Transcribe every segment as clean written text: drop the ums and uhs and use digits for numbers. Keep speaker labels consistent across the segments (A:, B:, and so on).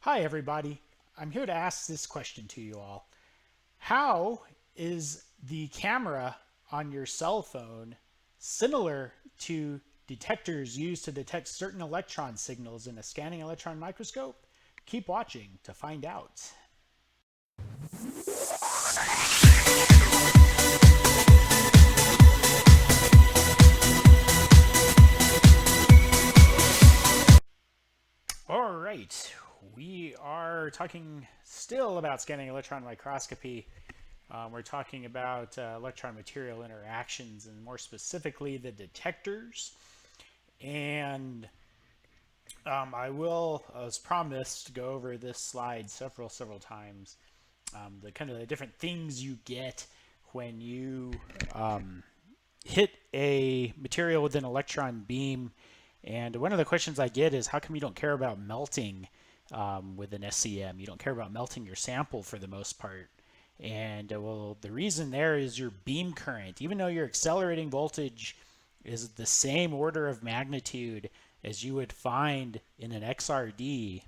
A: Hi everybody, I'm here to ask this question to you all. How is the camera on your cell phone similar to detectors used to detect certain electron signals in a scanning electron microscope? Keep watching to find out. All right, we are talking still about scanning electron microscopy. We're talking about electron material interactions and more specifically the detectors. And I will, as promised, go over this slide several times. The kind of the different things you get when you hit a material with an electron beam. And one of the questions I get is, how come you don't care about melting with an SEM? You don't care about melting your sample for the most part. And well, the reason there is your beam current. Even though your accelerating voltage is the same order of magnitude as you would find in an XRD,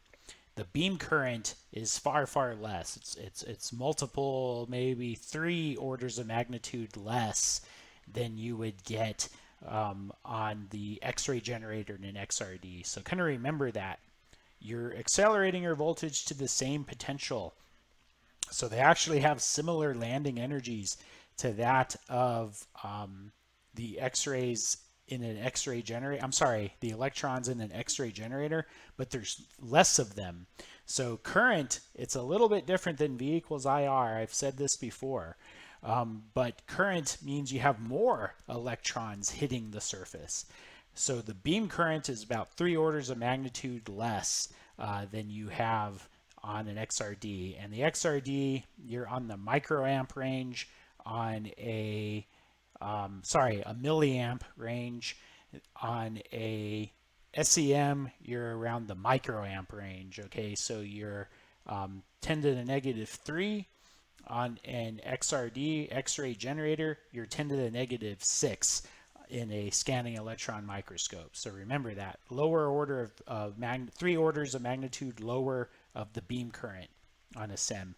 A: the beam current is far less. It's multiple, maybe 3 orders of magnitude less than you would get on the X-ray generator in an XRD. So kind of remember that. You're accelerating your voltage to the same potential. So they actually have similar landing energies to that of the X-rays in an X-ray generator. I'm sorry, the electrons in an X-ray generator, but there's less of them. So current, it's a little bit different than V equals IR. I've said this before. But current means you have more electrons hitting the surface. So the beam current is about 3 orders of magnitude less than you have on an XRD. And the XRD, you're on the microamp range on a milliamp range. On a SEM, you're around the microamp range. Okay, so you're 10 to the negative 3. On an XRD, X-ray generator, you're 10 to the negative 6 in a scanning electron microscope. So remember that. Lower order of 3 orders of magnitude lower of the beam current on a SEM.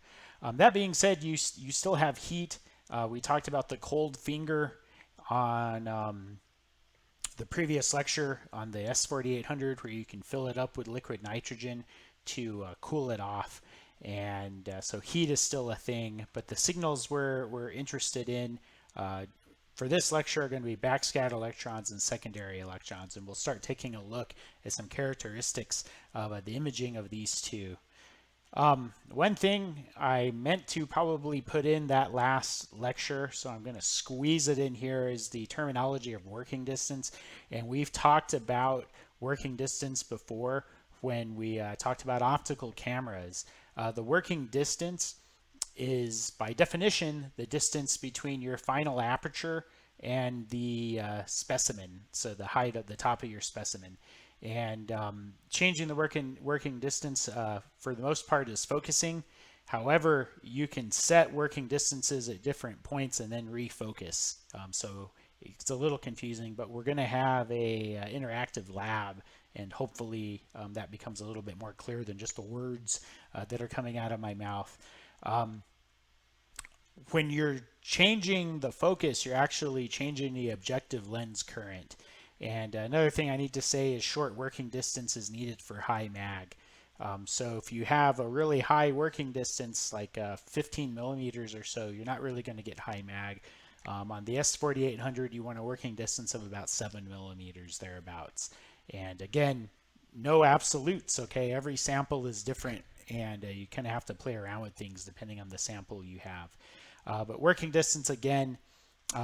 A: That being said, you still have heat. We talked about the cold finger on the previous lecture on the S4800, where you can fill it up with liquid nitrogen to cool it off. And so heat is still a thing, but the signals we're interested in for this lecture are going to be backscatter electrons and secondary electrons, and we'll start taking a look at some characteristics of the imaging of these two. One thing I meant to probably put in that last lecture, so I'm going to squeeze it in here, is the terminology of working distance. And we've talked about working distance before when we talked about optical cameras. The working distance is, by definition, the distance between your final aperture and the specimen, so the height of the top of your specimen. And changing the working distance for the most part is focusing. However, you can set working distances at different points and then refocus. So it's a little confusing, but we're going to have a interactive lab, and hopefully that becomes a little bit more clear than just the words that are coming out of my mouth. When you're changing the focus, you're actually changing the objective lens current. And another thing I need to say is short working distance is needed for high mag. So if you have a really high working distance, like 15 millimeters or so, you're not really going to get high mag. On the S4800, you want a working distance of about 7 millimeters, thereabouts. And again, no absolutes, okay? Every sample is different, and you kind of have to play around with things depending on the sample you have. But working distance, again,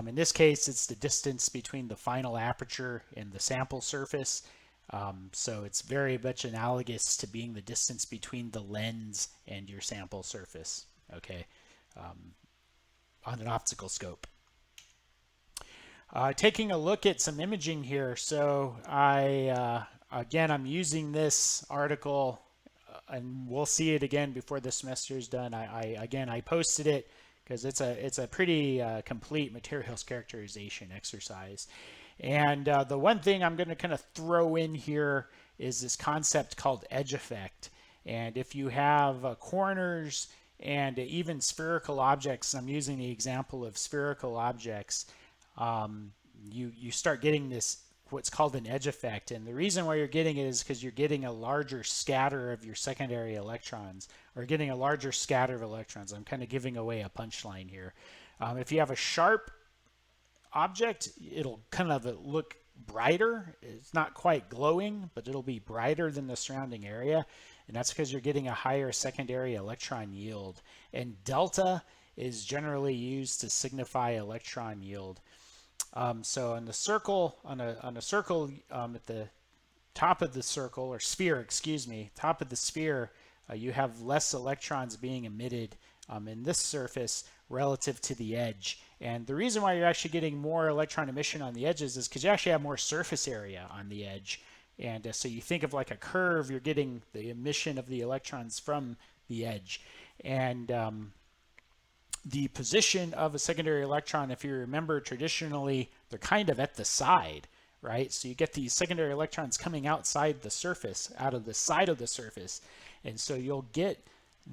A: in this case, it's the distance between the final aperture and the sample surface. So it's very much analogous to being the distance between the lens and your sample surface, okay, on an optical scope. Taking a look at some imaging here. So again, I'm using this article, and we'll see it again before the semester is done. I posted it because it's a pretty complete materials characterization exercise. And the one thing I'm going to kind of throw in here is this concept called edge effect. And if you have corners and even spherical objects, I'm using the example of spherical objects, you start getting this what's called an edge effect. And the reason why you're getting it is because you're getting a larger scatter of your secondary electrons, or getting a larger scatter of electrons. I'm kind of giving away a punchline here. If you have a sharp object, it'll kind of look brighter. It's not quite glowing, but it'll be brighter than the surrounding area. And that's because you're getting a higher secondary electron yield. And delta is generally used to signify electron yield. So on the circle, on a circle at the top of the circle, or sphere, excuse me, top of the sphere, you have less electrons being emitted in this surface relative to the edge. And the reason why you're actually getting more electron emission on the edges is because you actually have more surface area on the edge. And so you think of like a curve, you're getting the emission of the electrons from the edge. And the position of a secondary electron, if you remember, traditionally they're kind of at the side, right? So you get these secondary electrons coming outside the surface, out of the side of the surface. And so you'll get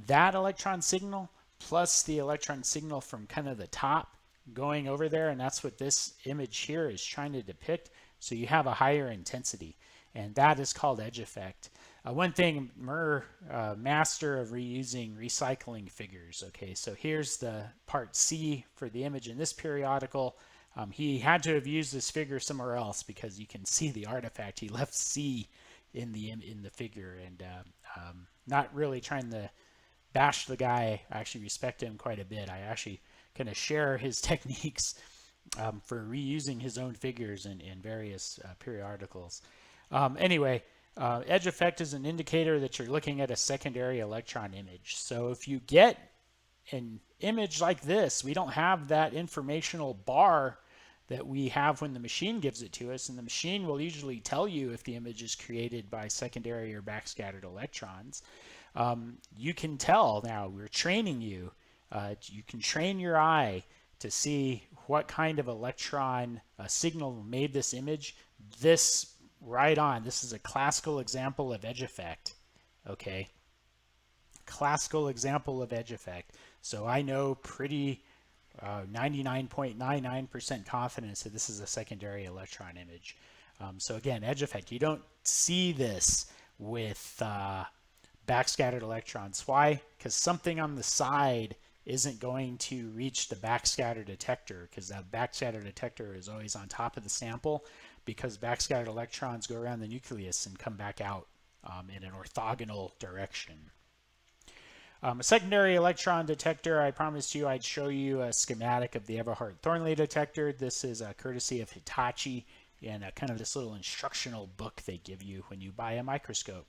A: that electron signal plus the electron signal from kind of the top going over there. And that's what this image here is trying to depict. So you have a higher intensity, and that is called edge effect. One thing, master of reusing recycling figures. Okay, so here's the part C for the image in this periodical. He had to have used this figure somewhere else because you can see the artifact. He left C in the figure, and not really trying to bash the guy. I actually respect him quite a bit. I actually kind of share his techniques for reusing his own figures in various periodicals. Anyway. Edge effect is an indicator that you're looking at a secondary electron image. So if you get an image like this, we don't have that informational bar that we have when the machine gives it to us, and the machine will usually tell you if the image is created by secondary or backscattered electrons. You can tell now, we're training you. You can train your eye to see what kind of electron signal made this image. This right on. This is a classical example of edge effect. Okay. Classical example of edge effect. So I know pretty 99.99% confidence that this is a secondary electron image. So again, edge effect. You don't see this with backscattered electrons. Why? Because something on the side isn't going to reach the backscatter detector, because that backscatter detector is always on top of the sample, because backscattered electrons go around the nucleus and come back out in an orthogonal direction. A secondary electron detector, I promised you I'd show you a schematic of the Everhart-Thornley detector. This is courtesy of Hitachi and kind of this little instructional book they give you when you buy a microscope.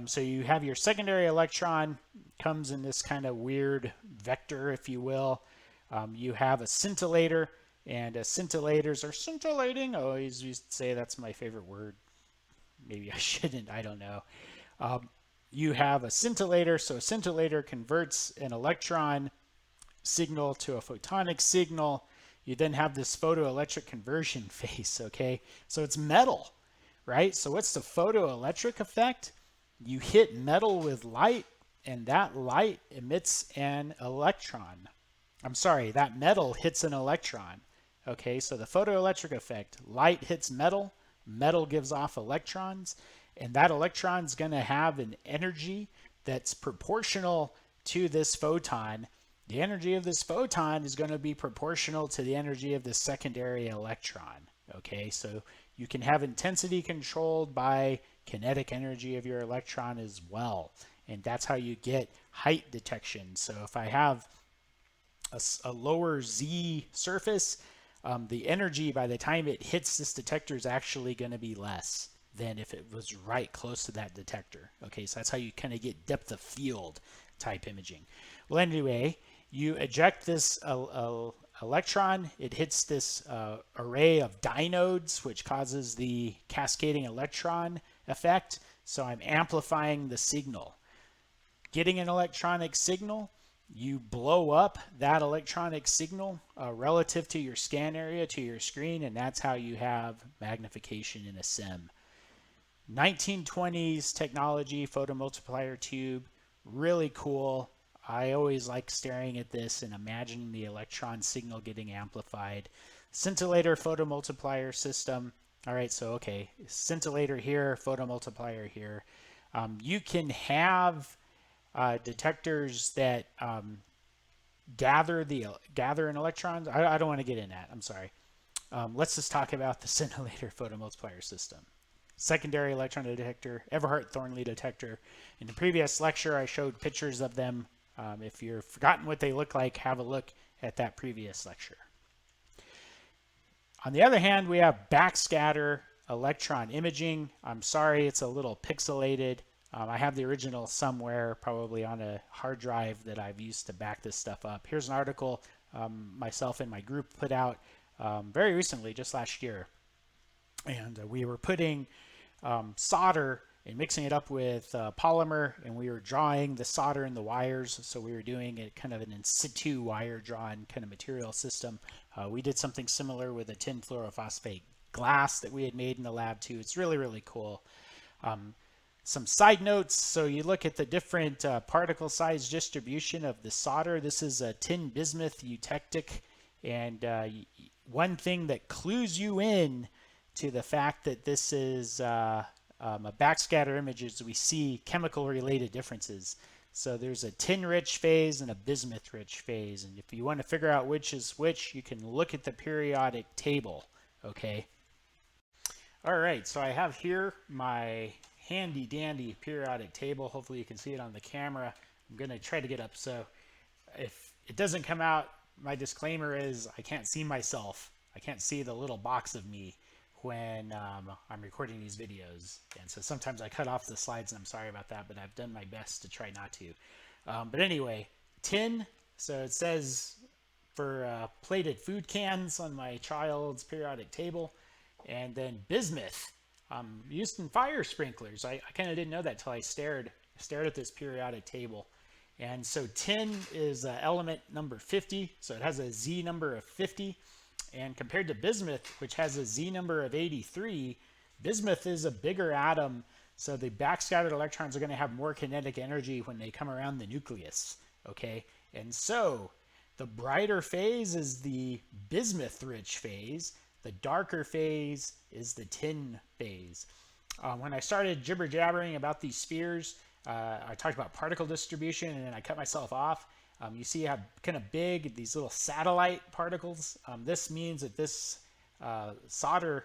A: So you have your secondary electron, comes in this kind of weird vector, if you will. You have a scintillator, and scintillators are scintillating. I always used to say that's my favorite word. Maybe I shouldn't, I don't know. You have a scintillator, so a scintillator converts an electron signal to a photonic signal. You then have this photoelectric conversion phase, okay? So it's metal, right? So what's the photoelectric effect? You hit metal with light, and that light emits an electron. I'm sorry, that metal hits an electron. Okay, so the photoelectric effect, light hits metal, metal gives off electrons, and that electron is going to have an energy that's proportional to this photon. The energy of this photon is going to be proportional to the energy of the secondary electron. Okay, so you can have intensity controlled by kinetic energy of your electron as well. And that's how you get height detection. So if I have a lower Z surface, the energy by the time it hits this detector is actually going to be less than if it was right close to that detector. Okay, so that's how you kind of get depth of field type imaging. Well, anyway, you eject this electron, it hits this array of dinodes, which causes the cascading electron effect. So I'm amplifying the signal. Getting an electronic signal, you blow up that electronic signal relative to your scan area, to your screen, and that's how you have magnification in a SEM. 1920s technology, photomultiplier tube, really cool. I always like staring at this and imagining the electron signal getting amplified. Scintillator photomultiplier system. All right, so okay, scintillator here, photomultiplier here. You can have detectors that gather an electrons. I don't want to get in that. I'm sorry. Let's just talk about the scintillator photomultiplier system. Secondary electron detector, Everhart-Thornley detector. In the previous lecture, I showed pictures of them. If you've forgotten what they look like, have a look at that previous lecture. On the other hand, we have backscatter electron imaging. I'm sorry, it's a little pixelated. I have the original somewhere, probably on a hard drive that I've used to back this stuff up. Here's an article myself and my group put out very recently, just last year. And we were putting solder and mixing it up with polymer, and we were drawing the solder in the wires. So we were doing a kind of an in situ wire drawn kind of material system. We did something similar with a tin fluorophosphate glass that we had made in the lab too. It's really, really cool. Some side notes. So you look at the different particle size distribution of the solder. This is a tin bismuth eutectic, and one thing that clues you in to the fact that this is a backscatter image is we see chemical related differences. So there's a tin-rich phase and a bismuth-rich phase, and if you want to figure out which is which, you can look at the periodic table. Okay. All right, so I have here my handy dandy periodic table. Hopefully you can see it on the camera. I'm going to try to get up, so if it doesn't come out, my disclaimer is I can't see myself. I can't see the little box of me when I'm recording these videos, and so sometimes I cut off the slides, and I'm sorry about that, but I've done my best to try not to. But anyway, tin, so it says for plated food cans on my child's periodic table, and then bismuth used in fire sprinklers. I kind of didn't know that till I stared at this periodic table. And so tin is element number 50, so it has a Z number of 50. And compared to bismuth, which has a Z number of 83, bismuth is a bigger atom, so the backscattered electrons are going to have more kinetic energy when they come around the nucleus. Okay, and so the brighter phase is the bismuth-rich phase. The darker phase is the tin phase. When I started jibber-jabbering about these spheres, I talked about particle distribution, and then I cut myself off. You see I have kind of big, these little satellite particles. This means that this solder,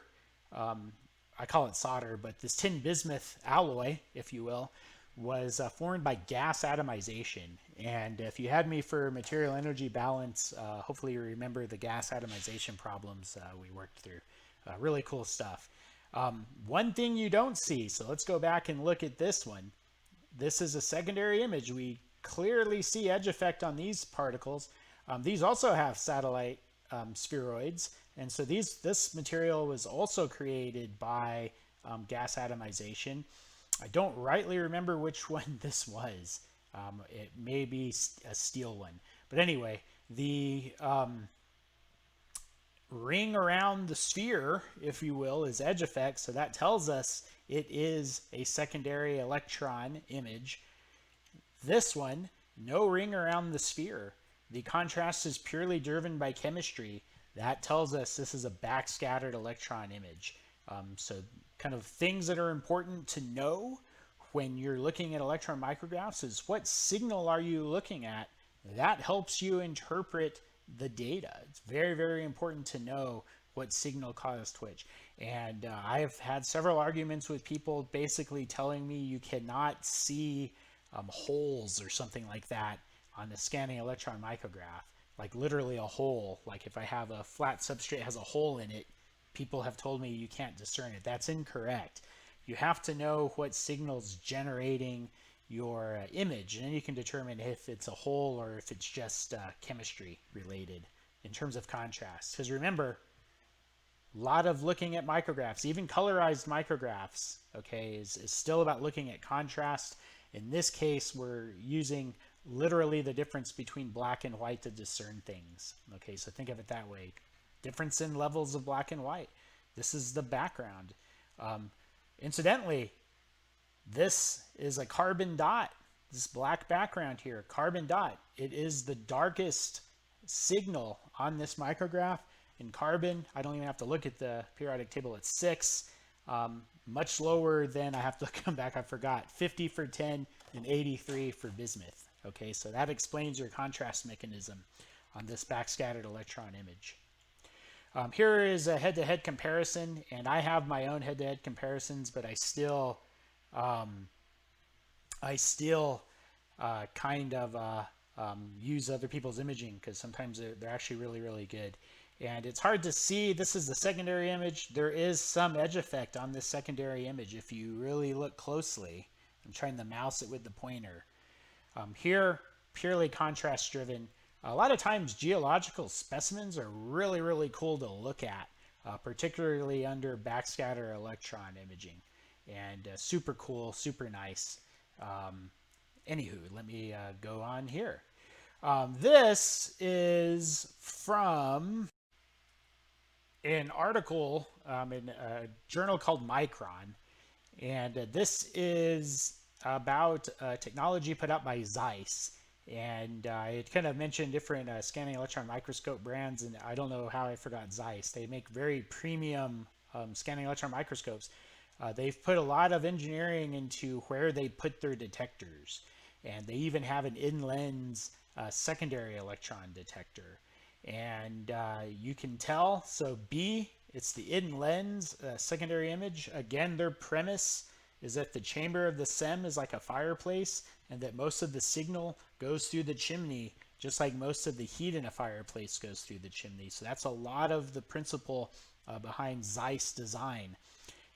A: I call it solder, but this tin bismuth alloy, if you will, was formed by gas atomization. And if you had me for material energy balance, hopefully you remember the gas atomization problems we worked through. Really cool stuff. One thing you don't see, so let's go back and look at this one. This is a secondary image. We clearly see edge effect on these particles. These also have satellite spheroids, and so this material was also created by gas atomization. I don't rightly remember which one this was. It may be a steel one, but anyway, the ring around the sphere, if you will, is edge effect, so that tells us it is a secondary electron image. This one, no ring around the sphere. The contrast is purely driven by chemistry. That tells us this is a backscattered electron image. So kind of things that are important to know when you're looking at electron micrographs is what signal are you looking at? That helps you interpret the data. It's very, very important to know what signal caused which. And I have had several arguments with people basically telling me you cannot see holes or something like that on the scanning electron micrograph, like literally a hole. Like if I have a flat substrate has a hole in it, people have told me you can't discern it. That's incorrect. You have to know what signal's generating your image, and then you can determine if it's a hole or if it's just chemistry related in terms of contrast. Because remember, a lot of looking at micrographs, even colorized micrographs, okay, is still about looking at contrast. In this case, we're using literally the difference between black and white to discern things. Okay, so think of it that way. Difference in levels of black and white. This is the background. Incidentally, this is a carbon dot, this black background here, carbon dot. It is the darkest signal on this micrograph. In carbon, I don't even have to look at the periodic table, it's 6. Much lower than, I have to come back, I forgot, 50 for tin and 83 for bismuth. Okay, so that explains your contrast mechanism on this backscattered electron image. Here is a head-to-head comparison, and I have my own head-to-head comparisons, but I still kind of use other people's imaging because sometimes they're actually really, really good. And it's hard to see. This is the secondary image. There is some edge effect on this secondary image if you really look closely. I'm trying to mouse it with the pointer. Here, purely contrast driven. A lot of times geological specimens are really, really cool to look at, particularly under backscatter electron imaging. And super cool, super nice. Anywho, let me go on here. This is from an article in a journal called Micron, and this is about technology put out by ZEIS. And it kind of mentioned different scanning electron microscope brands, and I don't know how I forgot ZEIS. They make very premium scanning electron microscopes. They've put a lot of engineering into where they put their detectors, and they even have an in-lens secondary electron detector. And you can tell, so B, it's the in-lens secondary image. Again, their premise is that the chamber of the SEM is like a fireplace, and that most of the signal goes through the chimney, just like most of the heat in a fireplace goes through the chimney. So that's a lot of the principle behind ZEIS design.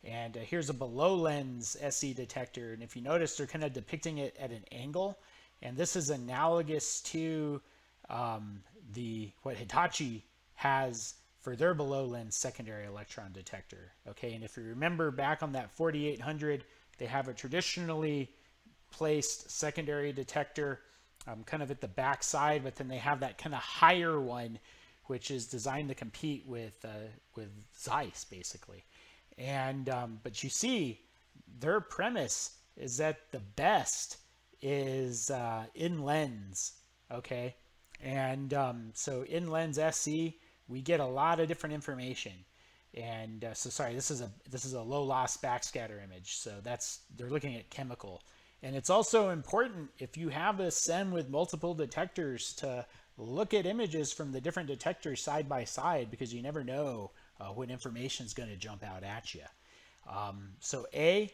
A: And here's a below lens SE detector, and if you notice, they're kind of depicting it at an angle, and this is analogous to what Hitachi has for their below lens secondary electron detector. Okay, and if you remember back on that 4800, they have a traditionally placed secondary detector kind of at the back side, but then they have that kind of higher one, which is designed to compete with ZEIS basically. And but you see, their premise is that the best is in lens. Okay, and so in lens SE, we get a lot of different information. And so sorry, this is a low loss backscatter image. So they're looking at chemical. And it's also important if you have a SEM with multiple detectors to look at images from the different detectors side by side, because you never know what information is going to jump out at you. So A,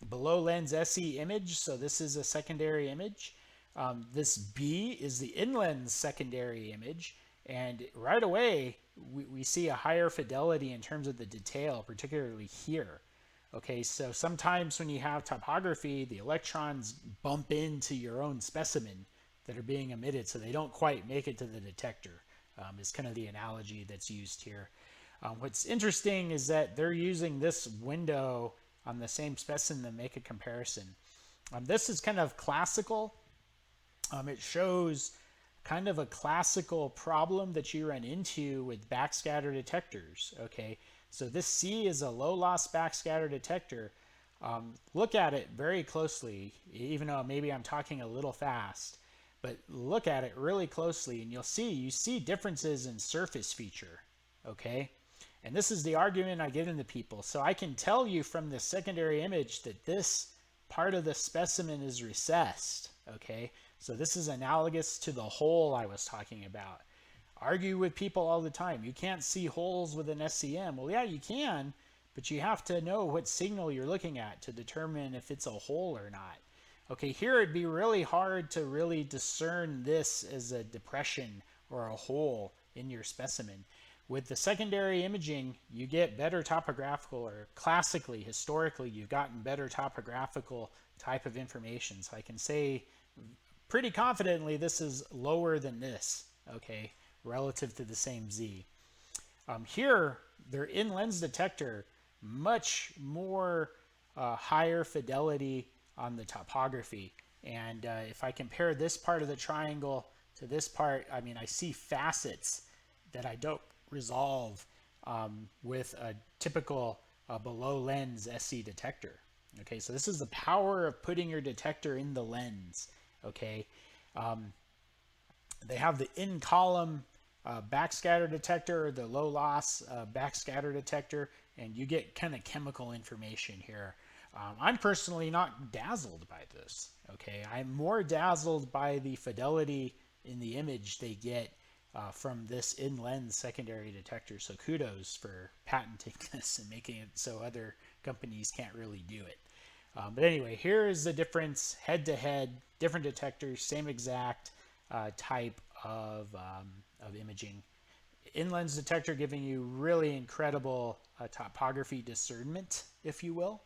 A: below lens SE image. So this is a secondary image. This B is the in-lens secondary image. And right away, we see a higher fidelity in terms of the detail, particularly here. Okay, so sometimes when you have topography, the electrons bump into your own specimen that are being emitted, so they don't quite make it to the detector, is kind of the analogy that's used here. What's interesting is that they're using this window on the same specimen to make a comparison. This is kind of classical. It shows kind of a classical problem that you run into with backscatter detectors. Okay, so this C is a low loss backscatter detector. Look at it very closely, even though maybe I'm talking a little fast, but look at it really closely and you see differences in surface feature. Okay, and this is the argument I get into people. So I can tell you from the secondary image that this part of the specimen is recessed. Okay, so this is analogous to the hole I was talking about. Argue with people all the time. You can't see holes with an SEM. Well, yeah, you can, but you have to know what signal you're looking at to determine if it's a hole or not. Okay, here it'd be really hard to really discern this as a depression or a hole in your specimen. With the secondary imaging, you get better topographical, or classically, historically, you've gotten better topographical type of information. So I can say pretty confidently this is lower than this, okay, relative to the same Z. Here, their in-lens detector, much more higher fidelity on the topography. And if I compare this part of the triangle to this part, I mean, I see facets that I don't resolve with a typical below lens SE detector. Okay, so this is the power of putting your detector in the lens. Okay, they have the in-column backscatter detector, or the low loss backscatter detector, and you get kind of chemical information here. I'm personally not dazzled by this. Okay, I'm more dazzled by the fidelity in the image they get from this in-lens secondary detector. So kudos for patenting this and making it so other companies can't really do it. But anyway, here is the difference head-to-head, different detectors, same exact type of imaging. In-lens detector giving you really incredible topography discernment, if you will.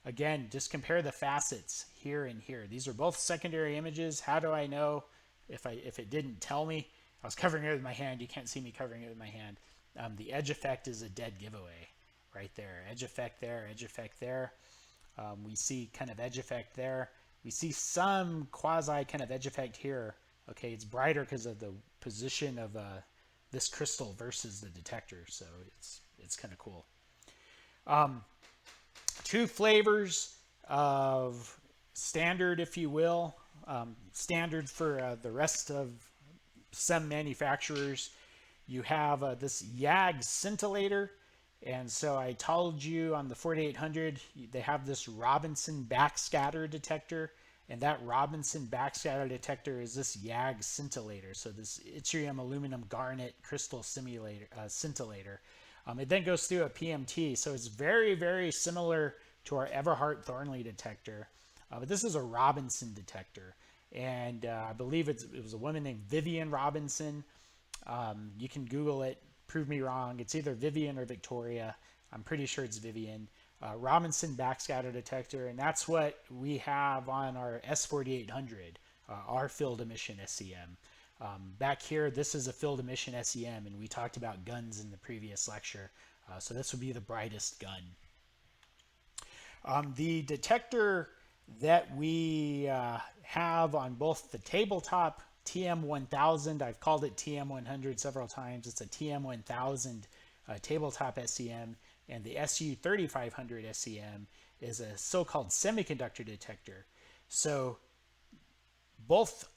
A: Again, just compare the facets here and here. These are both secondary images. How do I know if it didn't tell me? I was covering it with my hand. You can't see me covering it with my hand. The edge effect is a dead giveaway right there. Edge effect there, edge effect there. We see kind of edge effect there. We see some quasi kind of edge effect here. Okay, it's brighter because of the position of this crystal versus the detector, so it's kind of cool. Two flavors of standard, if you will. Standard for the rest of SEM manufacturers. You have this YAG scintillator. And so I told you on the 4800, they have this Robinson backscatter detector. And that Robinson backscatter detector is this YAG scintillator. So this yttrium aluminum garnet crystal scintillator. It then goes through a PMT. So it's very, very similar to our Everhart Thornley detector. But this is a Robinson detector. And I believe it was a woman named Vivian Robinson. You can Google it. Prove me wrong. It's either Vivian or Victoria. I'm pretty sure it's Vivian. Robinson backscatter detector, and that's what we have on our S4800, our field emission SEM. Back here, this is a field emission SEM, and we talked about guns in the previous lecture. So this would be the brightest gun. The detector that we have on both the tabletop TM1000, I've called it TM100 several times. It's a TM1000 tabletop SEM, and the SU3500 SEM is a so-called semiconductor detector. So both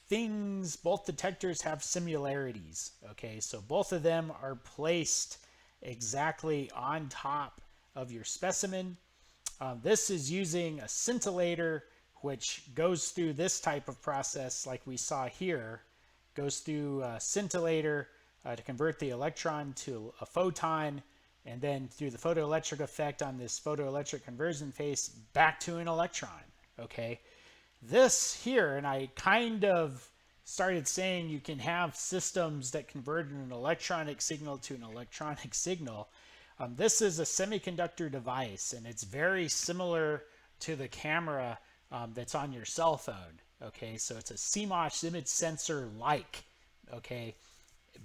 A: detectors have similarities. Okay, so both of them are placed exactly on top of your specimen. This is using a scintillator, which goes through this type of process like we saw here, goes through a scintillator to convert the electron to a photon, and then through the photoelectric effect on this photoelectric conversion phase back to an electron. Okay, this here, and I kind of started saying you can have systems that convert an electronic signal to an electronic signal. This is a semiconductor device, and it's very similar to the camera that's on your cell phone. Okay, so it's a CMOS image sensor like. Okay,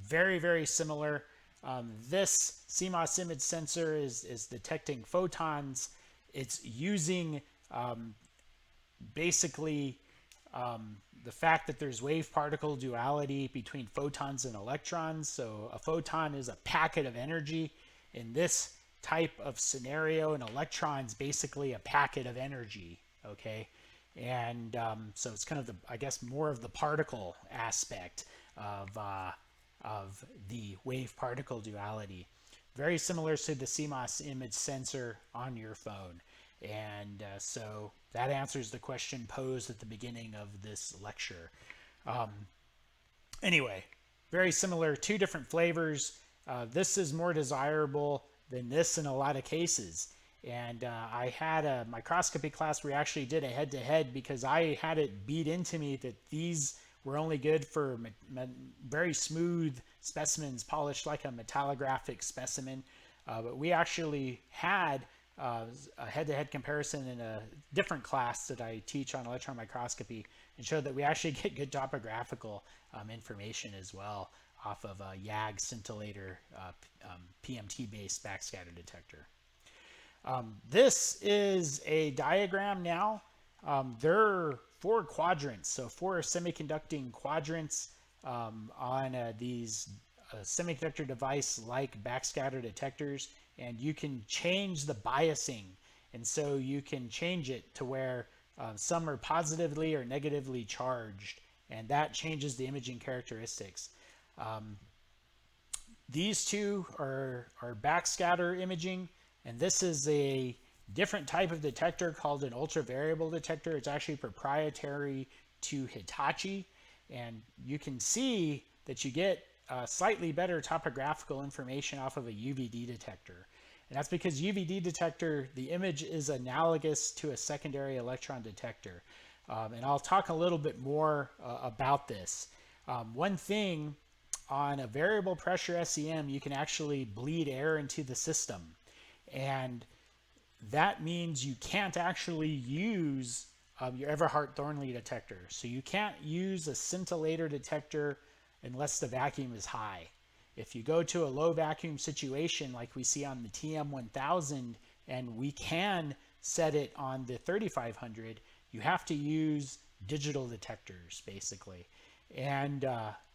A: very, very similar. This CMOS image sensor is detecting photons. It's using basically the fact that there's wave particle duality between photons and electrons. So a photon is a packet of energy. In this type of scenario, an electron is basically a packet of energy. Okay, and so it's kind of I guess more of the particle aspect of the wave particle duality. Very similar to the CMOS image sensor on your phone. And so that answers the question posed at the beginning of this lecture. Anyway, very similar, two different flavors. This is more desirable than this in a lot of cases. And I had a microscopy class where we actually did a head-to-head because I had it beat into me that these were only good for very smooth specimens, polished like a metallographic specimen. But we actually had a head-to-head comparison in a different class that I teach on electron microscopy, and showed that we actually get good topographical information as well off of a YAG scintillator PMT-based backscatter detector. This is a diagram now. There are 4 quadrants, so 4 semiconducting quadrants on these semiconductor device like backscatter detectors. and you can change the biasing. And so you can change it to where some are positively or negatively charged, and that changes the imaging characteristics. These two are backscatter imaging, and this is a different type of detector called an ultra variable detector. It's actually proprietary to Hitachi, and you can see that you get slightly better topographical information off of a UVD detector. And that's because UVD detector, the image is analogous to a secondary electron detector. And I'll talk a little bit more about this. One thing, on a variable pressure SEM, you can actually bleed air into the system. And that means you can't actually use your Everhart Thornley detector. So you can't use a scintillator detector unless the vacuum is high. If you go to a low vacuum situation like we see on the TM1000, and we can set it on the 3500, you have to use digital detectors basically. And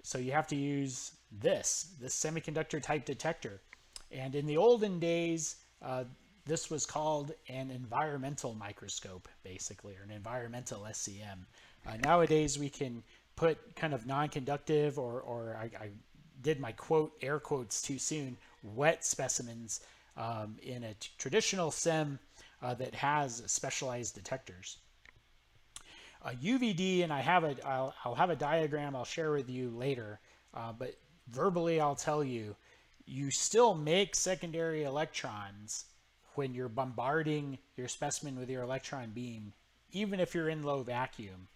A: so you have to use this semiconductor type detector. And in the olden days, this was called an environmental microscope basically, or an environmental SEM. Nowadays we can put kind of non-conductive, or I did my air quotes too soon, wet specimens in a traditional SEM that has specialized detectors. UVD, and I'll have a diagram I'll share with you later, but verbally I'll tell you, you still make secondary electrons when you're bombarding your specimen with your electron beam, even if you're in low vacuum.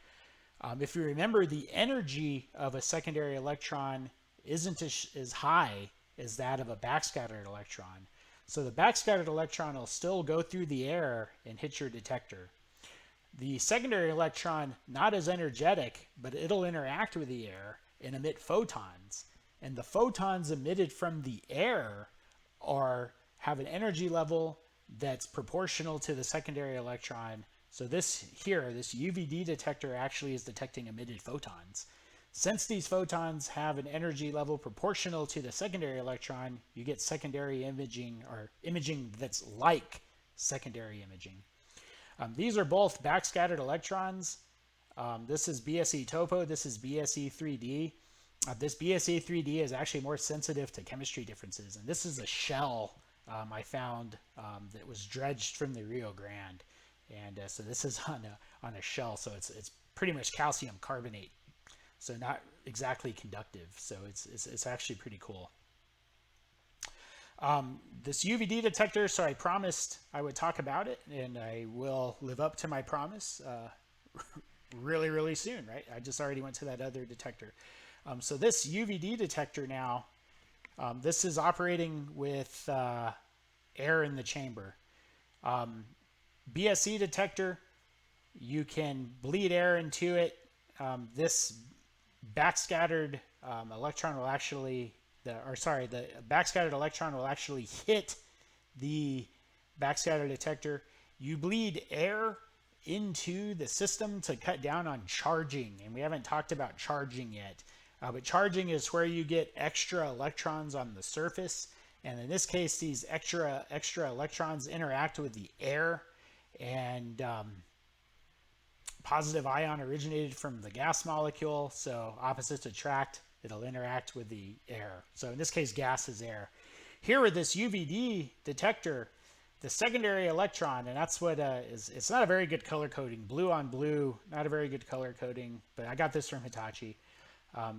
A: If you remember, the energy of a secondary electron isn't as high as that of a backscattered electron. So the backscattered electron will still go through the air and hit your detector. The secondary electron, not as energetic, but it'll interact with the air and emit photons. And the photons emitted from the air have an energy level that's proportional to the secondary electron. So this UVD detector actually is detecting emitted photons. Since these photons have an energy level proportional to the secondary electron, you get secondary imaging, or imaging that's like secondary imaging. These are both backscattered electrons. This is BSE topo, this is BSE 3D. This BSE 3D is actually more sensitive to chemistry differences, and this is a shell I found that was dredged from the Rio Grande. And so this is on a shell, so it's pretty much calcium carbonate, so not exactly conductive. So it's actually pretty cool. This UVD detector, so I promised I would talk about it, and I will live up to my promise really, really soon, right? I just already went to that other detector. So this UVD detector now, this is operating with air in the chamber. BSE detector, you can bleed air into it. This backscattered electron will actually, the backscattered electron will actually hit the backscatter detector. You bleed air into the system to cut down on charging, and we haven't talked about charging yet. But charging is where you get extra electrons on the surface, and in this case, these extra electrons interact with the air, and positive ion originated from the gas molecule, so opposites attract. It'll interact with the air. So in this case, gas is air. Here with this UVD detector, the secondary electron, and that's what it's not a very good color coding. Blue on blue, not a very good color coding, but I got this from Hitachi.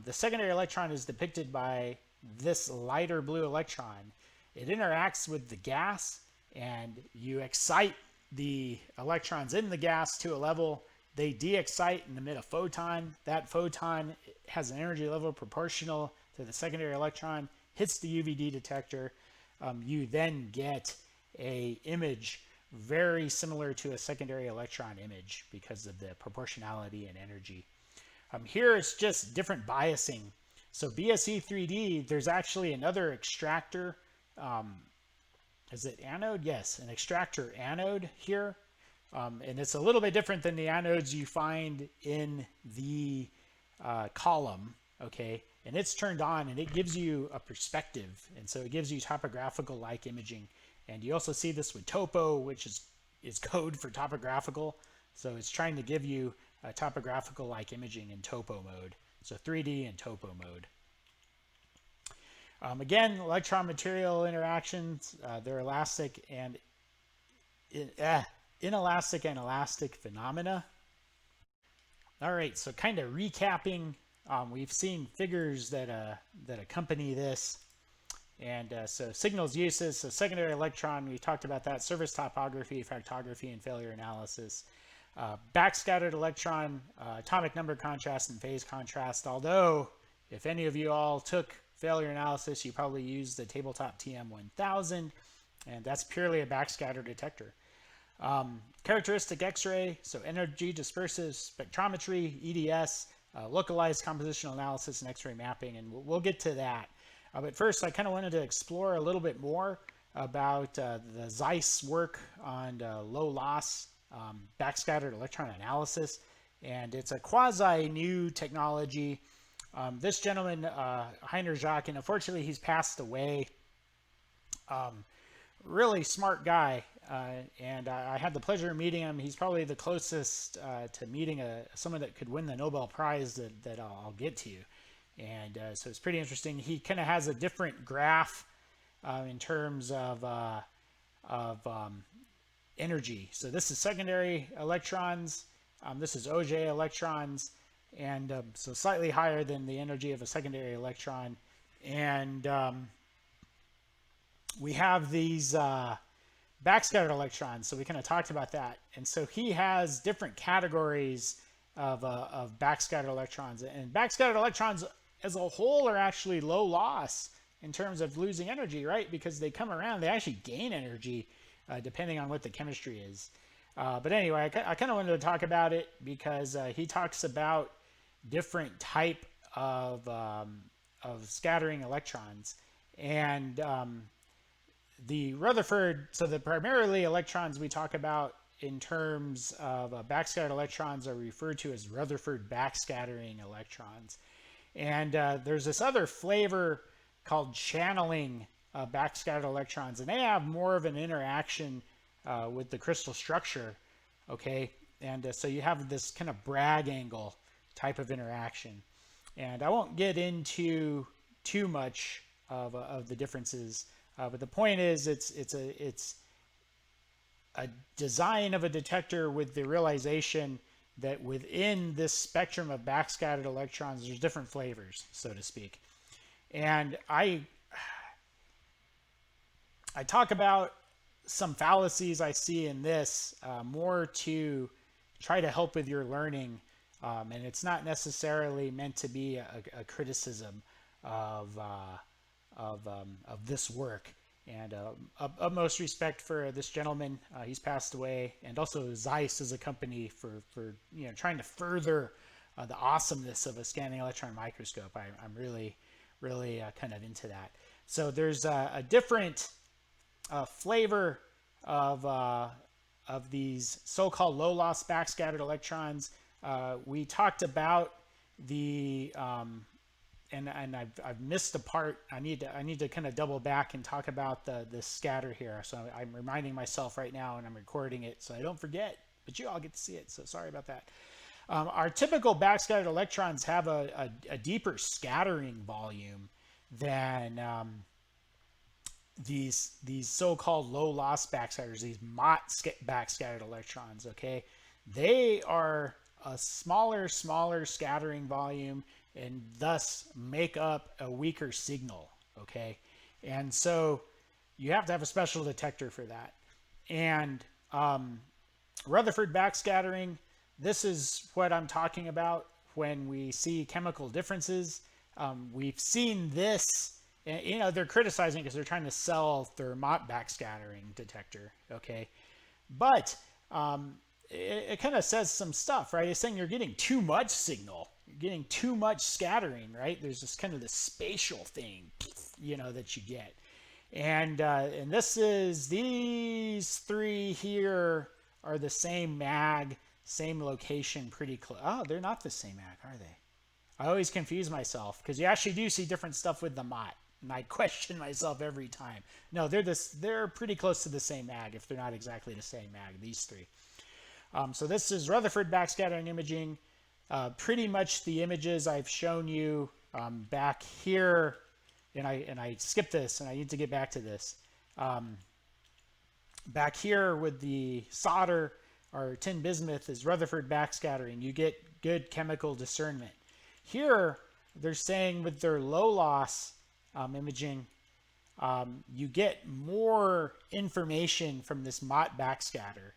A: The secondary electron is depicted by this lighter blue electron. It interacts with the gas, and you excite the electrons in the gas to a level. They de-excite and emit a photon. That photon has an energy level proportional to the secondary electron, hits the UVD detector. You then get an image very similar to a secondary electron image because of the proportionality and energy. Here it's just different biasing. So BSE 3D, there's actually another extractor. Is it anode? Yes, an extractor anode here. And it's a little bit different than the anodes you find in the column, okay? And it's turned on, and it gives you a perspective. And so it gives you topographical-like imaging. And you also see this with topo, which is code for topographical. So it's trying to give you a topographical-like imaging in topo mode. So 3D and topo mode. Again, electron-material interactions, they're elastic and inelastic and elastic phenomena. All right, so kind of recapping, we've seen figures that accompany this. And so signals uses, so secondary electron, we talked about that, surface topography, fractography, and failure analysis. Backscattered electron, atomic number contrast and phase contrast, although if any of you all took failure analysis, you probably used the tabletop TM1000, and that's purely a backscatter detector. Characteristic X-ray, so energy dispersive spectrometry, EDS, localized compositional analysis, and X-ray mapping, and we'll get to that. But first, I kind of wanted to explore a little bit more about the ZEIS work on low loss backscattered electron analysis, and it's a quasi-new technology. This gentleman, Heiner Jacques, and unfortunately he's passed away. Really smart guy, and I had the pleasure of meeting him. He's probably the closest to meeting someone that could win the Nobel Prize that I'll get to. And so it's pretty interesting. He kind of has a different graph in terms of energy. So this is secondary electrons. This is Auger electrons. And so slightly higher than the energy of a secondary electron. And we have these backscattered electrons. So we kind of talked about that. And so he has different categories of backscattered electrons. And backscattered electrons as a whole are actually low loss in terms of losing energy, right? Because they come around, they actually gain energy depending on what the chemistry is. But anyway, I kind of wanted to talk about it because he talks about different type of scattering electrons. And the Rutherford, so the primarily electrons we talk about in terms of backscattered electrons are referred to as Rutherford backscattering electrons. And there's this other flavor called channeling backscattered electrons, and they have more of an interaction with the crystal structure, okay? And so you have this kind of Bragg angle type of interaction. And I won't get into too much of the differences, but the point is it's a design of a detector with the realization that within this spectrum of backscattered electrons, there's different flavors, so to speak. And I talk about some fallacies I see in this more to try to help with your learning, and it's not necessarily meant to be a criticism of this work. And utmost respect for this gentleman. He's passed away, and also ZEIS is a company for trying to further the awesomeness of a scanning electron microscope. I'm really kind of into that. So there's a different flavor of these so-called low-loss backscattered electrons. We talked about the and I've missed a part. I need to kind of double back and talk about the scatter here. So I'm reminding myself right now, and I'm recording it so I don't forget. But you all get to see it, so sorry about that. Our typical backscattered electrons have a deeper scattering volume than these so-called low-loss backscatters, these Mott backscattered electrons. Okay, they are a smaller scattering volume, and thus make up a weaker signal, okay? And so you have to have a special detector for that. And Rutherford backscattering, this is what I'm talking about when we see chemical differences. We've seen this, and, they're criticizing because they're trying to sell their Mott backscattering detector, okay? But it kind of says some stuff, right? It's saying you're getting too much signal. You're getting too much scattering, right? There's this kind of this spatial thing, that you get. And these three here are the same mag, same location, pretty close. Oh, they're not the same mag, are they? I always confuse myself because you actually do see different stuff with the Mott. And I question myself every time. No, they're pretty close to the same mag, if they're not exactly the same mag, these three. So this is Rutherford backscattering imaging. Pretty much the images I've shown you back here, and I skipped this, and I need to get back to this. Back here with the solder or tin bismuth is Rutherford backscattering. You get good chemical discernment. Here, they're saying with their low loss imaging, you get more information from this Mott backscatter.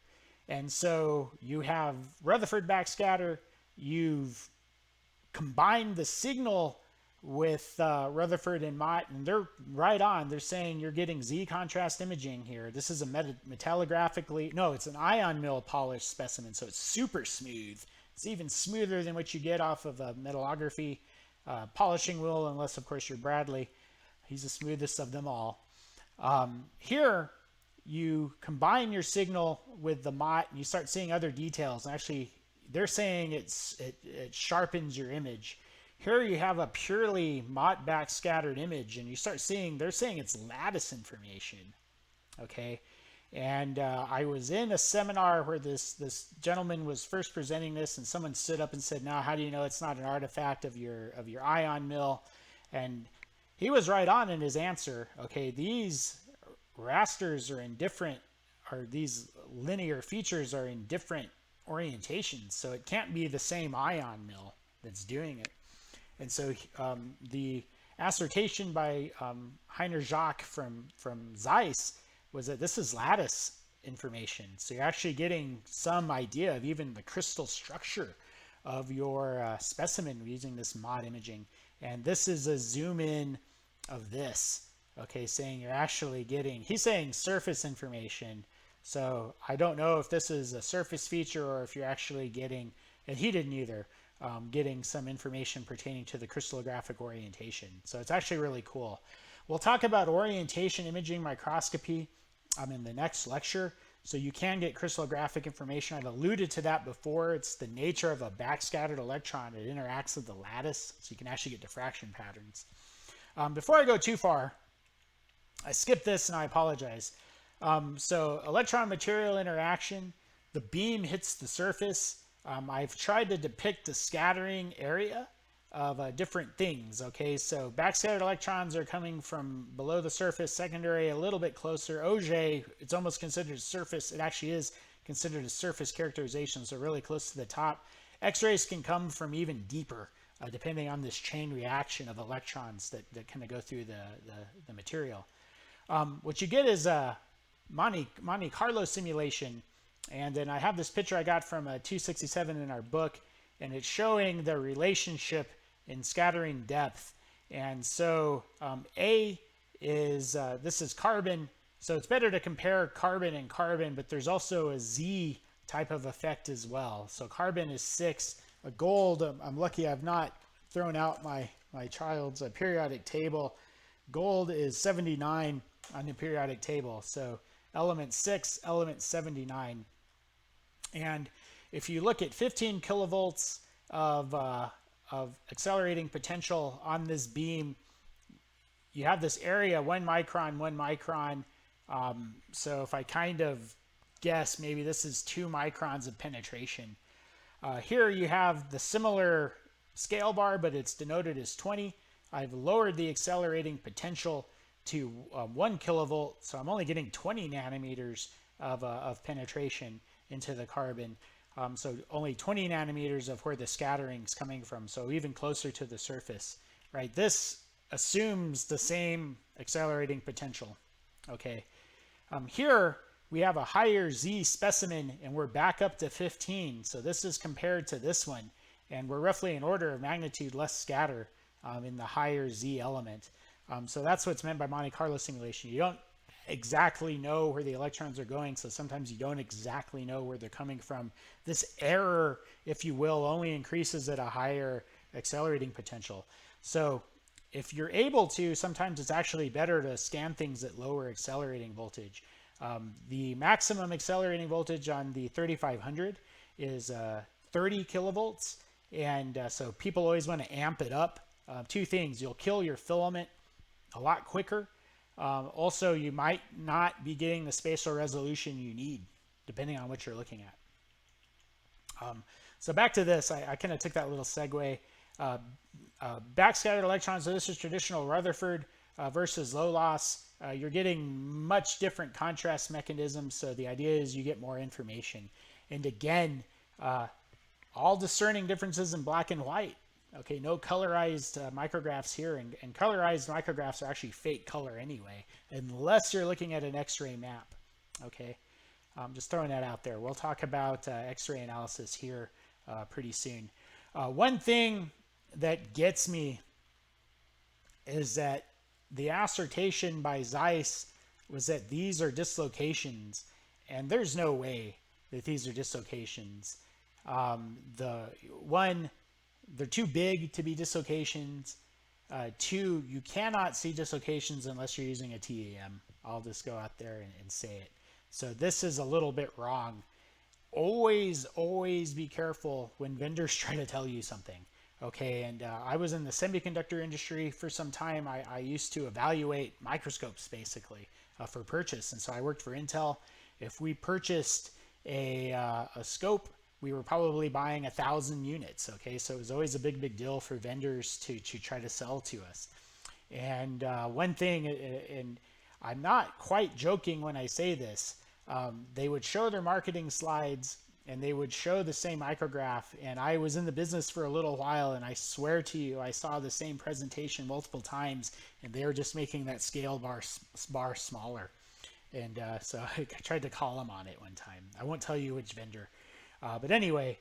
A: And so you have Rutherford backscatter, you've combined the signal with Rutherford and Mott, and they're right on. They're saying you're getting Z contrast imaging here. This is a metallographically, no, it's an ion mill polished specimen, so it's super smooth. It's even smoother than what you get off of a metallography polishing wheel, unless, of course, you're Bradley. He's the smoothest of them all. Here, you combine your signal with the Mott, and you start seeing other details. And actually, they're saying it sharpens your image. Here you have a purely Mott backscattered image, and you start seeing, they're saying it's lattice information. Okay. And I was in a seminar where this gentleman was first presenting this, and someone stood up and said, "Now, how do you know it's not an artifact of your ion mill?" And he was right on in his answer. Okay, these rasters are in different, or these linear features are in different orientations, so it can't be the same ion mill that's doing it. And so the assertion by Heiner Jacques from ZEIS was that this is lattice information. So you're actually getting some idea of even the crystal structure of your specimen using this Mott imaging. And this is a zoom in of this, okay, saying you're actually getting, he's saying surface information. So I don't know if this is a surface feature or if you're actually getting, and he didn't either, getting some information pertaining to the crystallographic orientation. So it's actually really cool. We'll talk about orientation imaging microscopy in the next lecture. So you can get crystallographic information. I've alluded to that before. It's the nature of a backscattered electron. It interacts with the lattice, so you can actually get diffraction patterns. Before I go too far, I skipped this and I apologize. So electron material interaction, the beam hits the surface. I've tried to depict the scattering area of different things. Okay, so backscattered electrons are coming from below the surface, secondary a little bit closer. Auger, it's almost considered a surface. It actually is considered a surface characterization, so really close to the top. X-rays can come from even deeper, depending on this chain reaction of electrons that kind of go through the material. What you get is a Monte Carlo simulation, and then I have this picture I got from 267 in our book, and it's showing the relationship in scattering depth. And so A is, this is carbon, so it's better to compare carbon and carbon, but there's also a Z type of effect as well. So carbon is 6, a gold, I'm lucky I've not thrown out my child's periodic table. Gold is 79 on the periodic table, so element 6, element 79. And if you look at 15 kilovolts of accelerating potential on this beam, you have this area 1 micron, 1 micron. So if I kind of guess, maybe this is 2 microns of penetration. Here you have the similar scale bar, but it's denoted as 20. I've lowered the accelerating potential to 1 kilovolt, so I'm only getting 20 nanometers of penetration into the carbon. So only 20 nanometers of where the scattering's coming from, so even closer to the surface, right? This assumes the same accelerating potential, okay? Here we have a higher Z specimen, and we're back up to 15, so this is compared to this one, and we're roughly an order of magnitude less scatter in the higher Z element. So that's what's meant by Monte Carlo simulation. You don't exactly know where the electrons are going, so sometimes you don't exactly know where they're coming from. This error, if you will, only increases at a higher accelerating potential. So if you're able to, sometimes it's actually better to scan things at lower accelerating voltage. The maximum accelerating voltage on the 3500 is 30 kilovolts, and so people always want to amp it up. Two things: you'll kill your filament, a lot quicker. Also, you might not be getting the spatial resolution you need, depending on what you're looking at. So back to this, I kind of took that little segue. Backscattered electrons, so this is traditional Rutherford versus low loss. You're getting much different contrast mechanisms, so the idea is you get more information. And again, all discerning differences in black and white. Okay, no colorized micrographs here, and colorized micrographs are actually fake color anyway, unless you're looking at an X-ray map. Okay, just throwing that out there. We'll talk about X-ray analysis here pretty soon. One thing that gets me is that the assertion by ZEIS was that these are dislocations, and there's no way that these are dislocations. They're too big to be dislocations. Two, you cannot see dislocations unless you're using a TEM. I'll just go out there and say it. So this is a little bit wrong. Always be careful when vendors try to tell you something. Okay, and I was in the semiconductor industry for some time. I used to evaluate microscopes basically for purchase, and so I worked for Intel. If we purchased a scope, we were probably buying 1,000 units. Okay, so it was always a big deal for vendors to try to sell to us. And one thing, and I'm not quite joking when I say this, they would show their marketing slides and they would show the same micrograph. And I was in the business for a little while, and I swear to you, I saw the same presentation multiple times, and they were just making that scale bar smaller. And so I tried to call them on it one time. I won't tell you which vendor. But anyway,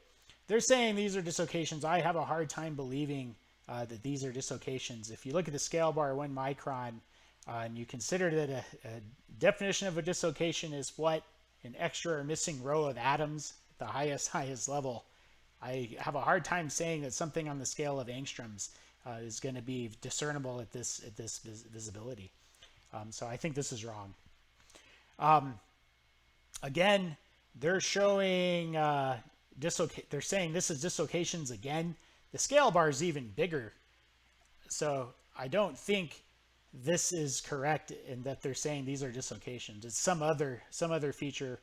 A: they're saying these are dislocations. I have a hard time believing that these are dislocations. If you look at the scale bar 1 micron, and you consider that a definition of a dislocation is what? An extra or missing row of atoms at the highest level. I have a hard time saying that something on the scale of angstroms is going to be discernible at this visibility. So I think this is wrong. Again, they're showing they're saying this is dislocations again. The scale bar is even bigger, so I don't think this is correct in that they're saying these are dislocations. It's some other feature.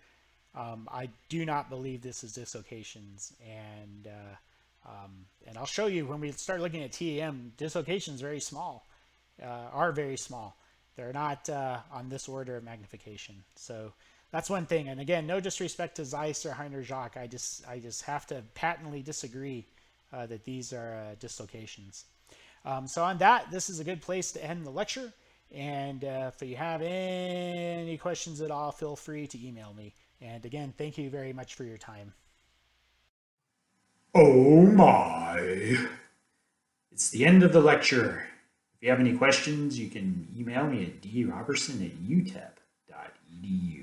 A: I do not believe this is dislocations, and I'll show you when we start looking at TEM. Dislocations are very small. They're not on this order of magnification. So that's one thing. And again, no disrespect to ZEIS or Heiner Jacques. I just have to patently disagree that these are dislocations. So on that, this is a good place to end the lecture. And if you have any questions at all, feel free to email me. And again, thank you very much for your time.
B: Oh my. It's the end of the lecture. If you have any questions, you can email me at drobertson@utep.edu.